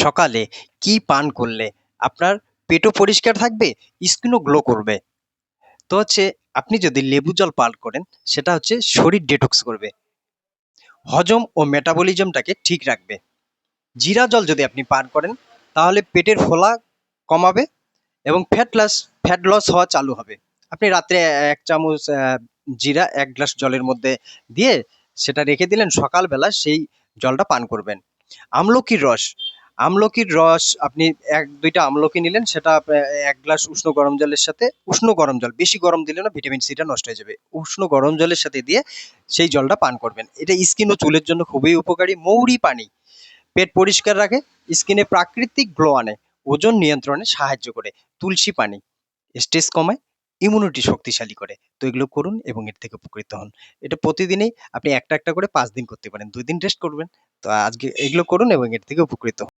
সকালে কি পান করলে আপনার পেটও পরিষ্কার থাকবে, স্কিনও গ্লো করবে? তো হচ্ছে আপনি যদি লেবু জল পান করেন, সেটা হচ্ছে শরীর ডিটক্স করবে, হজম ও মেটাবলিজমটাকে ঠিক রাখবে। জিরা জল যদি আপনি পান করেন, তাহলে পেটের ফোলা কমাবে এবং ফ্যাট লস হওয়া চালু হবে। আপনি রাত্রে ১ চামচ জিরা ১ গ্লাস জলের মধ্যে দিয়ে সেটা রেখে দিলেন, সকালবেলা সেই জলটা পান করবেন। আমলকির রস, আমলকির রস আপনি ১-২টা আমলকি নিলেন, সেটা ১ গ্লাস উষ্ণ গরম জলের সাথে, উষ্ণ গরম জল, বেশি গরম দিলে না ভিটামিন সিটা নষ্ট হয়ে যাবে। উষ্ণ গরম জলের সাথে দিয়ে সেই জলটা পান করবেন। এটা স্কিন ও চুলের জন্য খুবই উপকারী। মৌরি পানি পেট পরিষ্কার রাখে, স্কিনে প্রাকৃতিক গ্লো আনে, ওজন নিয়ন্ত্রণে সাহায্য করে। তুলসী পানি স্ট্রেস কমায়, ইমিউনিটি শক্তিশালী করে। তো এগুলো করুন এবং এর থেকে উপকৃত হন। এটা প্রতিদিনই আপনি একটা করে ৫ দিন করতে পারেন। ২ দিন রেস্ট করবেন। তো আজকে এগুলো করুন এবং এর থেকে উপকৃত হন।